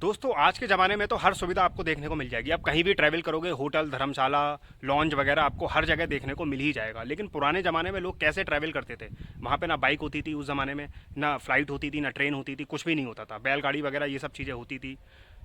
दोस्तों आज के ज़माने में तो हर सुविधा आपको देखने को मिल जाएगी। आप कहीं भी ट्रैवल करोगे, होटल, धर्मशाला, लॉन्ज वगैरह आपको हर जगह देखने को मिल ही जाएगा। लेकिन पुराने ज़माने में लोग कैसे ट्रैवल करते थे? वहाँ पे ना बाइक होती थी उस ज़माने में, ना फ्लाइट होती थी, ना ट्रेन होती थी, कुछ भी नहीं होता था। बैलगाड़ी वगैरह ये सब चीज़ें होती थी।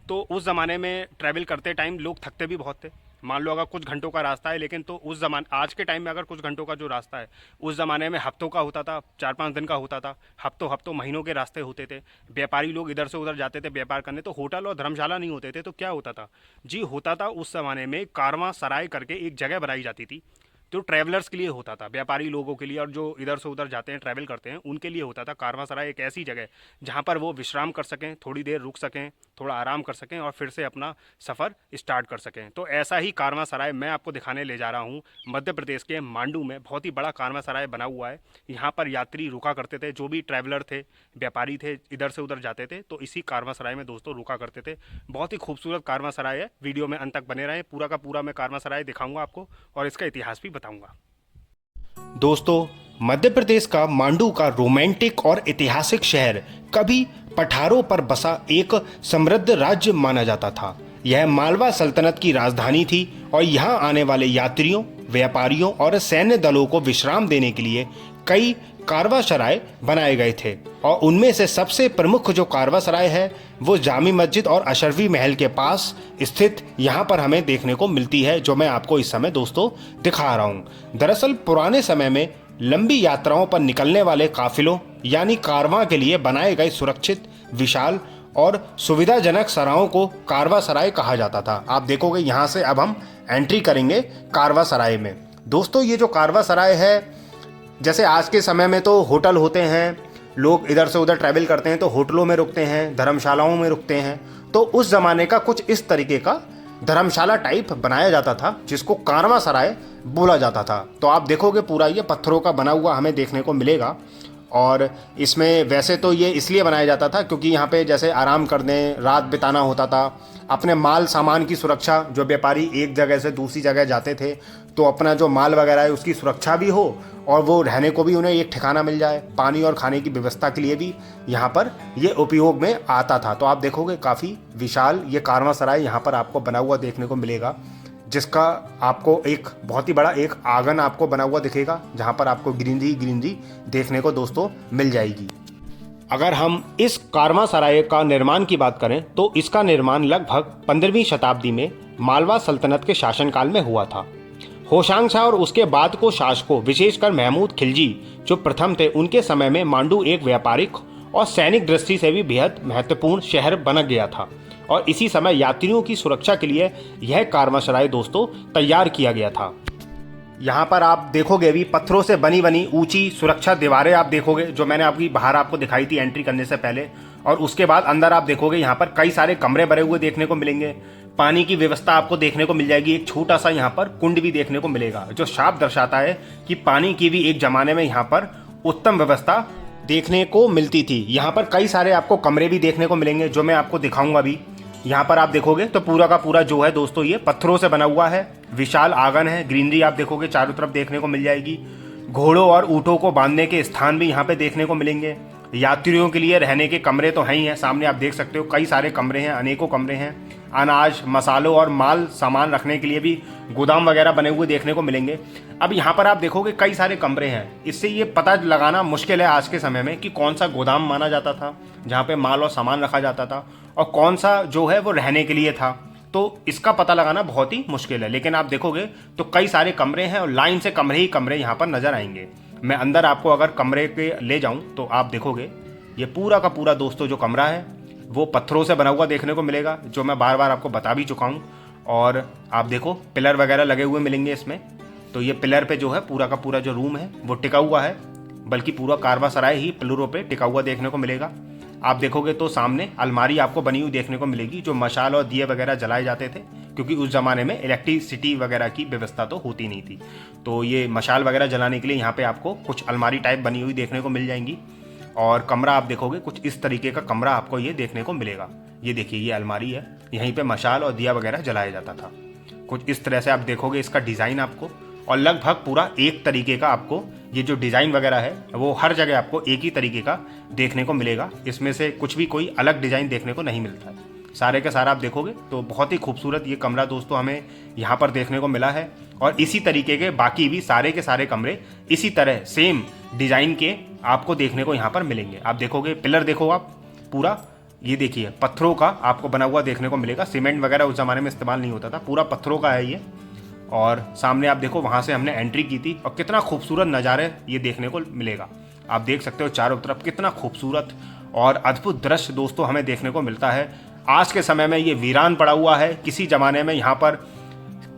तो उस ज़माने में ट्रैवल करते टाइम लोग थकते भी बहुत थे। मान लो अगर कुछ घंटों का रास्ता है, लेकिन तो उस ज़माने आज के टाइम में अगर कुछ घंटों का जो रास्ता है, उस ज़माने में हफ्तों का होता था, 4-5 दिन का होता था, हफ्तों हफ्तों महीनों के रास्ते होते थे। व्यापारी लोग इधर से उधर जाते थे व्यापार करने, तो होटल और धर्मशाला नहीं होते थे। तो क्या होता था जी? होता था उस ज़माने में कारवां सराय करके एक जगह बनाई जाती थी, जो ट्रैवलर्स के लिए होता था, व्यापारी लोगों के लिए, और जो इधर से उधर जाते हैं ट्रैवल करते हैं उनके लिए होता था। कारवांसराय एक ऐसी जगह जहाँ पर वो विश्राम कर सकें, थोड़ी देर रुक सकें, थोड़ा आराम कर सकें और फिर से अपना सफ़र स्टार्ट कर सकें। तो ऐसा ही कारवांसराय मैं आपको दिखाने ले जा रहा हूँ। मध्य प्रदेश के मांडू में बहुत ही बड़ा कारवांसराय बना हुआ है। यहाँ पर यात्री रुका करते थे, जो भी ट्रैवलर थे, व्यापारी थे, इधर से उधर जाते थे, तो इसी कारवांसराय में दोस्तों रुका करते थे। बहुत ही खूबसूरत कारवांसराय है। वीडियो में अंत तक बने रहें, पूरा का पूरा मैं कारवांसराय दिखाऊंगा आपको और इसका इतिहास भी बताऊंगा। दोस्तों, मध्य प्रदेश का मांडू का रोमांटिक और ऐतिहासिक शहर कभी पठारों पर बसा एक समृद्ध राज्य माना जाता था। यह मालवा सल्तनत की राजधानी थी और यहाँ आने वाले यात्रियों, व्यापारियों और सैन्य दलों को विश्राम देने के लिए कई कारवांसराय बनाए गए थे। और उनमें से सबसे प्रमुख जो कारवांसराय है वो जामी मस्जिद और अशरफी महल के पास स्थित यहाँ पर हमें देखने को मिलती है, जो मैं आपको इस समय दोस्तों दिखा रहा हूँ। दरअसल पुराने समय में लंबी यात्राओं पर निकलने वाले काफिलों यानी कारवां के लिए बनाए गए सुरक्षित, विशाल और सुविधाजनक सरायों को कारवांसराय कहा जाता था। आप देखोगे यहाँ से अब हम एंट्री करेंगे कारवांसराय में। दोस्तों, ये जो कारवांसराय है, जैसे आज के समय में तो होटल होते हैं, लोग इधर से उधर ट्रैवल करते हैं तो होटलों में रुकते हैं, धर्मशालाओं में रुकते हैं। तो उस ज़माने का कुछ इस तरीके का धर्मशाला टाइप बनाया जाता था, जिसको कारवांसराय बोला जाता था। तो आप देखोगे पूरा ये पत्थरों का बना हुआ हमें देखने को मिलेगा। और इसमें वैसे तो ये इसलिए बनाया जाता था क्योंकि यहाँ पे जैसे आराम करने, रात बिताना होता था, अपने माल सामान की सुरक्षा, जो व्यापारी एक जगह से दूसरी जगह जाते थे तो अपना जो माल वगैरह है उसकी सुरक्षा भी हो और वो रहने को भी उन्हें एक ठिकाना मिल जाए, पानी और खाने की व्यवस्था के लिए भी यहाँ पर ये उपयोग में आता था। तो आप देखोगे काफ़ी विशाल ये कारवांसराय यहाँ पर आपको बना हुआ देखने को मिलेगा, जिसका आपको एक बहुत ही बड़ा एक आंगन आपको बना हुआ दिखेगा, जहाँ पर आपको ग्रीनरी देखने को दोस्तों मिल जाएगी। अगर हम इस कारवांसराय का निर्माण की बात करें तो इसका निर्माण लगभग 15वीं शताब्दी में मालवा सल्तनत के शासनकाल में हुआ था। होशांग शाह और उसके बाद को शासकों, विशेषकर महमूद खिलजी जो प्रथम थे, उनके समय में मांडू एक व्यापारिक और सैनिक दृष्टि से भी बेहद महत्वपूर्ण शहर बन गया था। और इसी समय यात्रियों की सुरक्षा के लिए यह कारवांसराय दोस्तों तैयार किया गया था। यहाँ पर आप देखोगे भी पत्थरों से बनी बनी ऊंची सुरक्षा दीवारें आप देखोगे, जो मैंने आपकी बाहर आपको दिखाई थी एंट्री करने से पहले। और उसके बाद अंदर आप देखोगे यहाँ पर कई सारे कमरे भरे हुए देखने को मिलेंगे। पानी की व्यवस्था आपको देखने को मिल जाएगी। एक छोटा सा यहाँ पर कुंड भी देखने को मिलेगा, जो साफ दर्शाता है कि पानी की भी एक जमाने में यहाँ पर उत्तम व्यवस्था देखने को मिलती थी। यहाँ पर कई सारे आपको कमरे भी देखने को मिलेंगे, जो मैं आपको दिखाऊंगा भी। यहाँ पर आप देखोगे तो पूरा का पूरा जो है दोस्तों ये पत्थरों से बना हुआ है, विशाल आंगन है, ग्रीनरी आप देखोगे चारों तरफ देखने को मिल जाएगी। घोड़ों और ऊँटों को बांधने के स्थान भी यहाँ पे देखने को मिलेंगे। यात्रियों के लिए रहने के कमरे तो हैं ही हैं, सामने आप देख सकते हो कई सारे कमरे हैं, अनेकों कमरे हैं। अनाज, मसालों और माल सामान रखने के लिए भी गोदाम वगैरह बने हुए देखने को मिलेंगे। अब यहाँ पर आप देखोगे कई सारे कमरे हैं। इससे ये पता लगाना मुश्किल है आज के समय में कि कौन सा गोदाम माना जाता था जहाँ पे माल और सामान रखा जाता था, और कौन सा जो है वो रहने के लिए था। तो इसका पता लगाना बहुत ही मुश्किल है। लेकिन आप देखोगे तो कई सारे कमरे हैं और लाइन से कमरे ही कमरे यहाँ पर नजर आएंगे। मैं अंदर आपको अगर कमरे के ले जाऊं तो आप देखोगे ये पूरा का पूरा दोस्तों जो कमरा है वो पत्थरों से बना हुआ देखने को मिलेगा, जो मैं बार बार आपको बता भी चुका हूं। और आप देखो पिलर वगैरह लगे हुए मिलेंगे इसमें। तो ये पिलर पे जो है पूरा का पूरा जो रूम है वो टिका हुआ है, बल्कि पूरा कारवांसराय ही पिलरों पे टिका हुआ देखने को मिलेगा। आप देखोगे तो सामने अलमारी आपको बनी हुई देखने को मिलेगी, जो मशाल और दिए वगैरह जलाए जाते थे, क्योंकि उस ज़माने में इलेक्ट्रिसिटी वगैरह की व्यवस्था तो होती नहीं थी। तो ये मशाल वगैरह जलाने के लिए यहाँ पे आपको कुछ अलमारी टाइप बनी हुई देखने को मिल जाएंगी। और कमरा आप देखोगे कुछ इस तरीके का कमरा आपको ये देखने को मिलेगा। ये देखिए ये अलमारी है, यहीं पे मशाल और दिया वगैरह जलाया जाता था। कुछ इस तरह से आप देखोगे इसका डिज़ाइन आपको, और लगभग पूरा एक तरीके का आपको ये जो डिज़ाइन वगैरह है वो हर जगह आपको एक ही तरीके का देखने को मिलेगा। इसमें से कुछ भी कोई अलग डिज़ाइन देखने को नहीं मिलता है। सारे के सारा आप देखोगे तो बहुत ही खूबसूरत ये कमरा दोस्तों हमें यहाँ पर देखने को मिला है। और इसी तरीके के बाकी भी सारे के सारे कमरे इसी तरह सेम डिज़ाइन के आपको देखने को यहाँ पर मिलेंगे। आप देखोगे पिलर देखो आप पूरा, ये देखिए पत्थरों का आपको बना हुआ देखने को मिलेगा। सीमेंट वगैरह उस ज़माने में इस्तेमाल नहीं होता था, पूरा पत्थरों का है ये। और सामने आप देखो वहाँ से हमने एंट्री की थी और कितना खूबसूरत नज़ारे ये देखने को मिलेगा। आप देख सकते हो चारों तरफ कितना खूबसूरत और अद्भुत दृश्य दोस्तों हमें देखने को मिलता है। आज के समय में ये वीरान पड़ा हुआ है। किसी ज़माने में यहाँ पर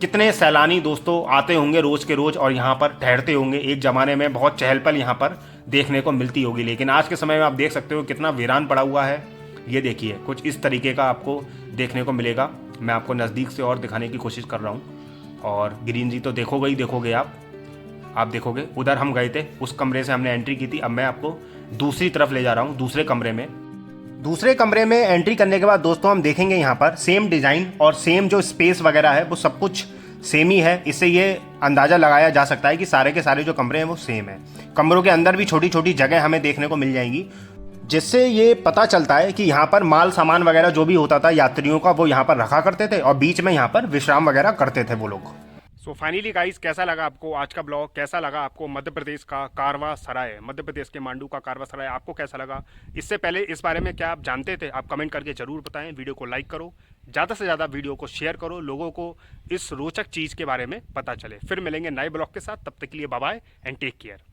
कितने सैलानी दोस्तों आते होंगे रोज़ के रोज़ और यहाँ पर ठहरते होंगे। एक ज़माने में बहुत चहल पहल यहाँ पर देखने को मिलती होगी, लेकिन आज के समय में आप देख सकते हो कितना वीरान पड़ा हुआ है। ये देखिए कुछ इस तरीके का आपको देखने को मिलेगा। मैं आपको नज़दीक से और दिखाने की कोशिश कर रहा हूँ। और ग्रीनरी तो देखोगे ही देखोगे आप देखोगे उधर हम गए थे, उस कमरे से हमने एंट्री की थी। अब मैं आपको दूसरी तरफ ले जा रहा हूँ, दूसरे कमरे में एंट्री करने के बाद दोस्तों हम देखेंगे यहाँ पर सेम डिज़ाइन और सेम जो स्पेस वगैरह है वो सब कुछ सेम ही है। इससे ये अंदाज़ा लगाया जा सकता है कि सारे के सारे जो कमरे हैं वो सेम है। कमरों के अंदर भी छोटी छोटी जगह हमें देखने को मिल जाएंगी, जिससे ये पता चलता है कि यहाँ पर माल सामान वगैरह जो भी होता था यात्रियों का वो यहाँ पर रखा करते थे और बीच में यहाँ पर विश्राम वगैरह करते थे वो लोग। सो फाइनली गाइस, कैसा लगा आपको आज का ब्लॉग? कैसा लगा आपको मध्य प्रदेश का कारवा सराय, मध्य प्रदेश के मांडू का कारवा सराय आपको कैसा लगा? इससे पहले इस बारे में क्या आप जानते थे? आप कमेंट करके जरूर बताएं। वीडियो को लाइक करो, ज़्यादा से ज़्यादा वीडियो को शेयर करो, लोगों को इस रोचक चीज़ के बारे में पता चले। फिर मिलेंगे नए ब्लॉग के साथ, तब तक के लिए bye bye and take care.